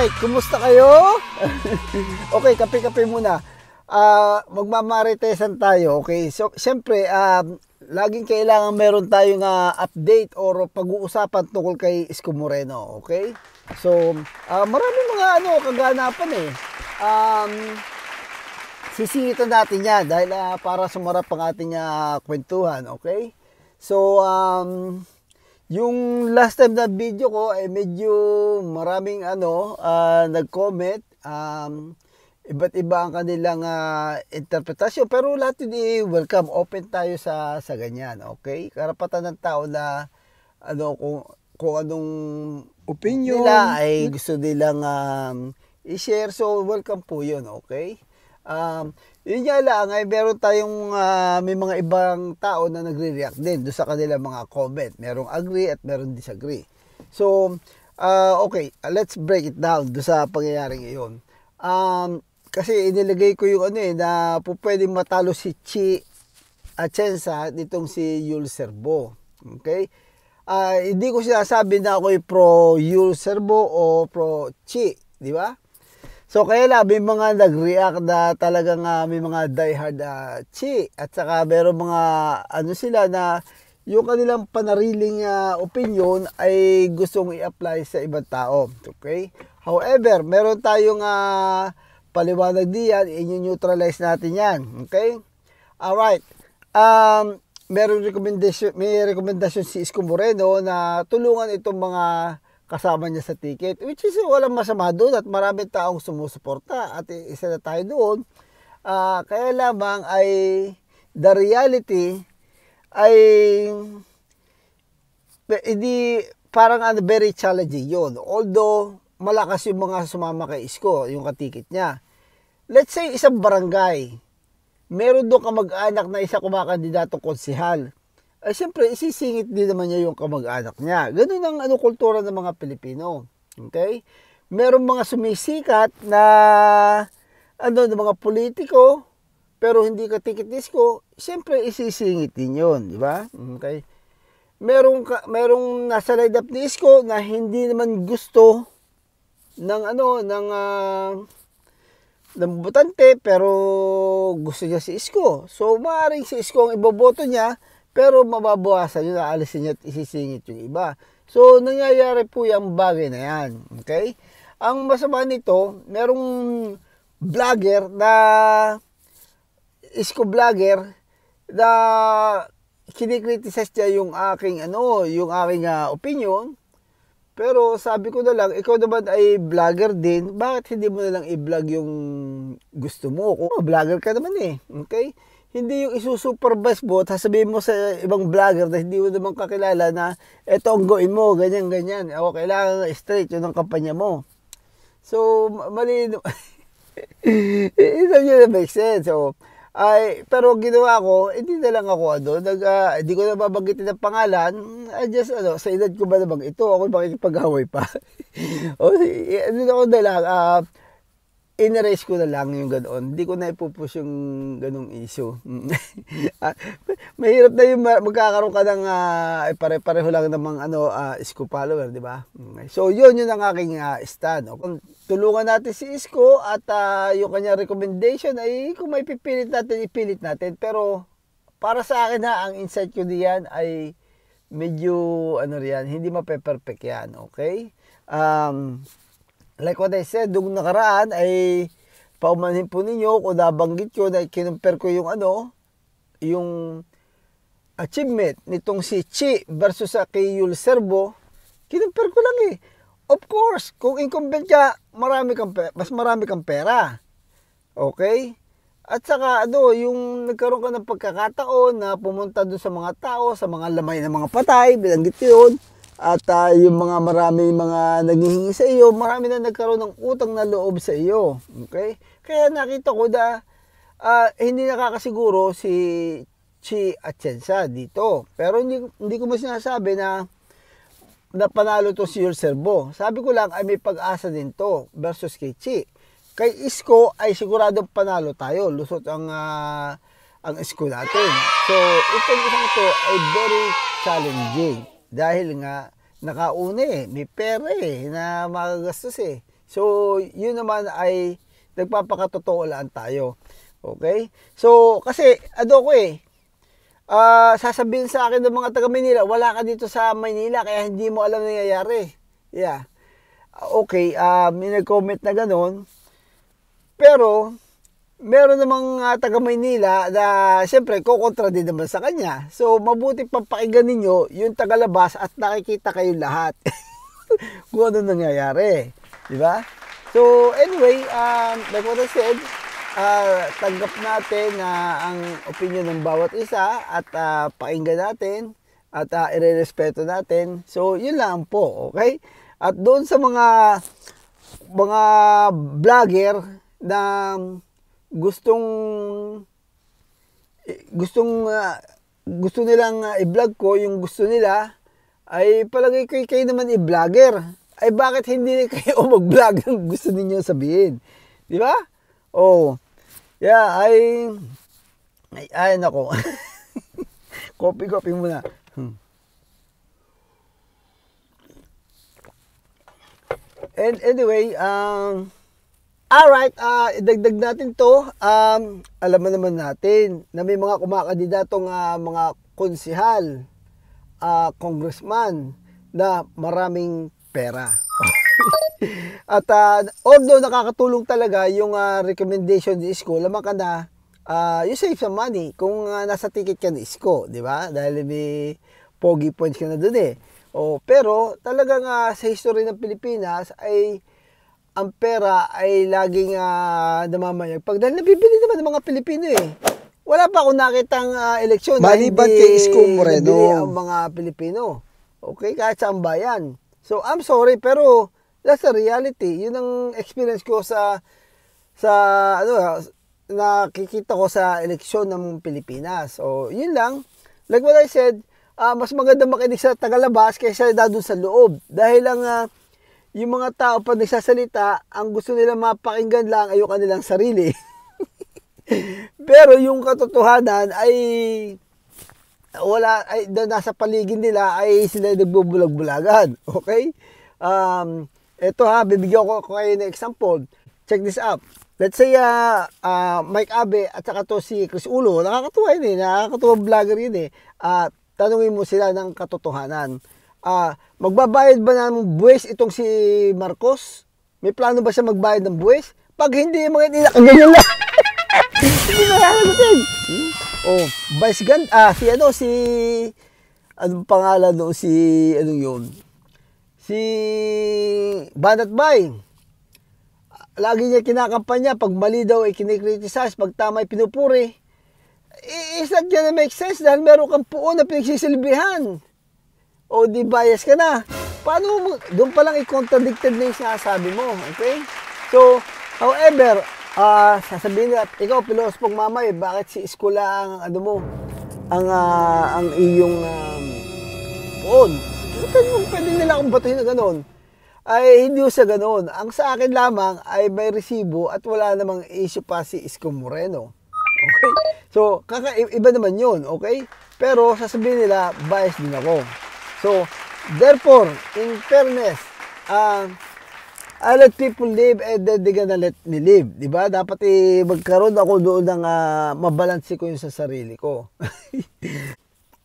Alright, kumusta kayo? Okay, kape-kape muna. Magmamaritesan tayo, okay? So, siyempre, laging kailangan meron tayong update or pag-uusapan tungkol kay Isko Moreno, okay? So, maraming mga kaganapan eh. Sisingitan natin yan dahil para sumarap ang ating kwentuhan, okay? So, yung last time na video ko ay medyo maraming nag-comment, iba't iba ang kanilang interpretasyon, pero lahat yun welcome, open tayo sa ganyan, okay? Karapatan ng tao na kung anong opinion nila ay gusto nilang i-share, so welcome po yun, okay? Yun nga lang ay meron tayong may mga ibang tao na nagre-react din doon sa kanilang mga comment. Merong agree at merong disagree. So, okay, let's break it down doon sa pangyayaring iyon. Kasi inilagay ko yung na pwedeng matalo si Chi Atienza nitong si Yul Serbo. Okay? Hindi ko sinasabi na ako'y pro Yul Serbo o pro Chi, di ba? So, kaya lang, may mga nag-react na talagang may mga diehard Chi. At saka, meron mga sila na yung kanilang panariling opinion ay gustong i-apply sa ibang tao. Okay? However, meron tayong paliwanag diyan, i-neutralize natin yan. Okay? Alright. May rekomendasyon si Isko Moreno na tulungan itong mga kasama niya sa ticket, which is walang masama doon at maraming taong sumusuporta at isa na tayo doon. Kaya lamang ay the reality ay hindi parang very challenging yun. Although malakas yung mga sumama kay Isko, yung katikit niya. Let's say isang barangay, meron doon kamag-anak na isa kumakandidatong konsehal. Ay siyempre, isisingit din naman niya yung kamag-anak niya. Ganun ang kultura ng mga Pilipino. Okay? Merong mga sumisikat na ng mga politiko, pero hindi katikit Isko, siyempre isisingit din yun, di ba? Okay? Merong nasa line up ni Isko na hindi naman gusto ng ng botante, pero gusto niya si Isko. So, maaaring si Isko ang iboboto niya, pero mababawasan yun, aalisin niya at isisingit yung iba. So, nangyayari po yung bagay na yan. Okay? Ang masama nito, merong vlogger na, Isko vlogger, na kinikriticize niya yung aking, opinion. Pero sabi ko na lang, ikaw naman ay vlogger din, bakit hindi mo na lang i-vlog yung gusto mo? Kung vlogger ka naman eh. Okay? Hindi yung isusupervise mo, sasabihin mo sa ibang vlogger na hindi mo naman kakilala na eto ang gawin mo, ganyan. O, kailangan straight yun ang kampanya mo. So, mali. Ito yun na make sense. So, pero ginawa ko, hindi na lang ako hindi ko na babanggitin ang pangalan. Just sa edad ko ba namang ito, ako makikipag-away pa. O, ako na lang, in-erase ko na lang yung ganoon. Hindi ko na ipupush yung ganong issue. Mahirap na yung magkakaroon ka ng pare-pareho lang namang Isko follower, di ba? So, yun ang aking stand. Tulungan natin si Isko at yung kanya recommendation ay kung may pipilit natin, ipilit natin. Pero, para sa akin ang insight ko diyan ay medyo, hindi mape-perfect yan, okay? Like what I said, nung nakaraan ay paumanhin po ninyo kung nabanggit ko na kinumpare ko yung achievement nitong si Chi versus sa kay Yul Serbo, kinumpare ko lang eh. Of course, kung incumbent ka, mas marami kang pera. Okay? At saka yung nagkaroon ka ng pagkakataon na pumunta doon sa mga tao, sa mga lamay ng mga patay, bilanggit yun. At yung maraming mga naghihingi sa iyo, marami na nagkaroon ng utang na loob sa iyo. Okay? Kaya nakita ko na hindi nakakasiguro si Chi Atienza dito. Pero hindi ko mo sinasabi na panalo to si Yul Serbo. Sabi ko lang ay may pag-asa din to versus kay Chi. Kay Isko ay siguradong panalo tayo. Lusot ang Isko natin. So, itong isang ito ay very challenging. Dahil nga, nakauna may pera na magagastos So, yun naman ay nagpapakatotoo lang tayo. Okay? So, kasi, ko sasabihin sa akin ng mga taga Manila, wala ka dito sa Manila, kaya hindi mo alam nangyayari. Yeah. Okay, may nag-comment na gano'n. Pero, meron namang taga Maynila na siyempre kukontra din naman sa kanya. So mabuti papakinggan ninyo yung tagalabas at nakikita kayo lahat kung ano nangyayari. Di ba? So anyway, like what I said, tanggap natin na ang opinion ng bawat isa at pakinggan natin at irerespeto natin. So yun lang po, okay? At doon sa mga vlogger na gusto nilang i-vlog ko yung gusto nila, ay palagay ko kayo naman i-vlogger. Ay bakit hindi kayo mag-vlog ng gusto niyo sabihin? Di ba? Oh. Yeah, ay nako. Coffee muna. And anyway, alright, idagdag natin to. Alam naman natin na may mga kumakandidatong mga konsihal, congressman na maraming pera. At although nakakatulong talaga yung recommendation ni Isko, lamang ka na you save some money kung nasa ticket ka ni Isko, di ba? Dahil may pogi points ka na dun eh. Pero talagang sa history ng Pilipinas ay ang pera ay laging namamayag. Dahil nabibili naman ng mga Pilipino eh. Wala pa akong nakitang eleksyon na hindi kay Isko Moreno nabili ang mga Pilipino. Okay, kahit sa bayan. So, I'm sorry, pero that's the reality. Yun ang experience ko sa nakikita ko sa eleksyon ng Pilipinas. So, yun lang. Like what I said, mas maganda makinig sa tagalabas kaysa doon sa loob. Dahil lang yung mga tao pag nagsasalita, ang gusto nila mapakinggan lang ay yung kanilang sarili. Pero yung katotohanan ay wala, ay nasa paligid nila ay sila nagbubulag-bulagan. Okay? Ito bibigyan ko kayo ng example. Check this out. Let's say Mike Abe at saka to si Chris Ulo, nakakatuwa yun eh, nakakatuwa vlogger yun eh. Tanungin mo sila ng katotohanan. Magbabayad ba ng buwis itong si Marcos? May plano ba siya magbayad ng buwis? Pag hindi, mga ganyan lang. Hindi na nakakagutin. Vice Ganda, anong pangalan no? Anong yun? Si Banat Bay. Lagi niya kinakampanya, pag mali daw ay kinikriticize, pag tama ay pinupuri. Is that gonna make sense? Dahil meron kang puon na pinagsisilbihan. O di bias ka na. Paano mo, doon pa lang i-contradicted na yung sinasabi mo. Okay? So, however, sasabihin nila, ikaw, pilospong mamay, bakit si Isko lang ang iyong puon? Pwede nila akong batuhin na gano'n. Ay, hindi sa gano'n. Ang sa akin lamang ay may resibo at wala namang issue pa si Isko Moreno. Okay? So, iba naman yun, okay? Pero sasabihin nila, bias din ako. So, therefore, in fairness, I let people live and then they gonna let me live. Diba? Dapat magkaroon ako doon ng mabalansi ko yung sa sarili ko.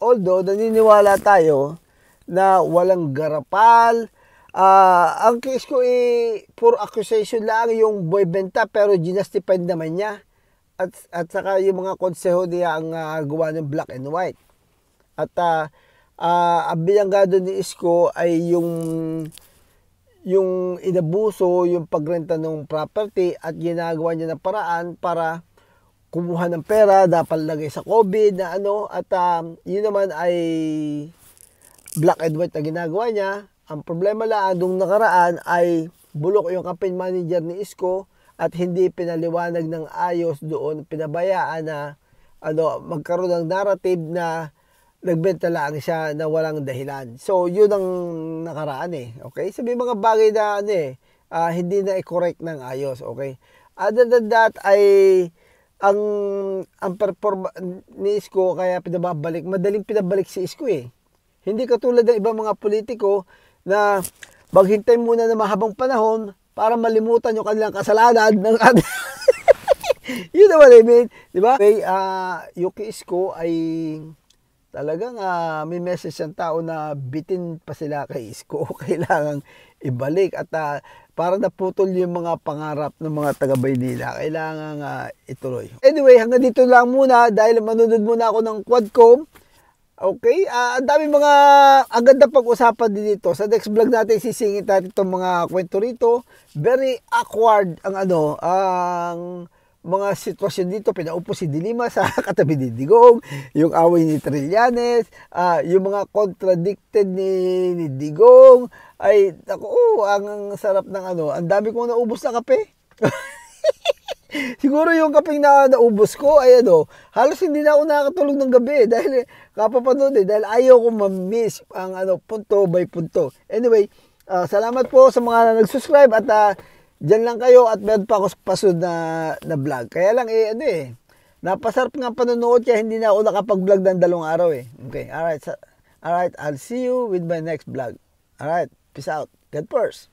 Although, naniniwala tayo na walang garapal. Ang case ko puro accusation lang yung boy benta pero ginustified naman niya. At saka yung mga konseho niya ang gawa ng black and white. At ang binanggado ni Isko ay yung inabuso, yung pagrenta ng property at ginagawa niya ng paraan para kumuha ng pera, dapat lagay sa COVID na at yun naman ay black and white na ginagawa niya. Ang problema lang nung nakaraan ay bulok yung campaign manager ni Isko at hindi pinaliwanag ng ayos doon, pinabayaan na magkaroon ng narrative na nagbenta lang siya na walang dahilan. So, yun ang nakaraan Okay? Sabi mga bagay na hindi na i-correct ng ayos. Okay? Other than that, ay ang performance ni Isko kaya madaling pinabalik si Isko Hindi katulad ng ibang mga politiko na maghintay muna na mahabang panahon para malimutan yung kanilang kasalanan ng ating you know what I mean? Di ba? Okay, yung case ko ay talagang may message ng tao na bitin pa sila kay Isko. Kailangan ibalik at para naputol yung mga pangarap ng mga taga-Baynila. Kailangan ituloy. Anyway, hanggang dito lang muna dahil manunod muna ako ng Quadcom. Okay, ang dami mga ang ganda pag-usapan din dito. Sa next vlog natin sisingit natin itong mga kwento rito. Very awkward ang ang mga sitwasyon dito. Pinaupo si Dilima sa katabi ni Digong, yung away ni Trillanes, yung mga contradicted ni Digong. Ay, ako, ang sarap ng ang dami kong naubos na kape. Siguro yung kapeng na naubos ko ay halos hindi na ako nakakatulog ng gabi dahil kapapanood dahil ayaw ko ma-miss ang punto by punto. Anyway, salamat po sa mga nag-subscribe at diyan lang kayo at meron pa ako pasunod na vlog. Kaya lang napasarap ng panonood kaya hindi na ako nakapag-vlog ng 2 araw Okay, alright, I'll see you with my next vlog. Alright, peace out. God first.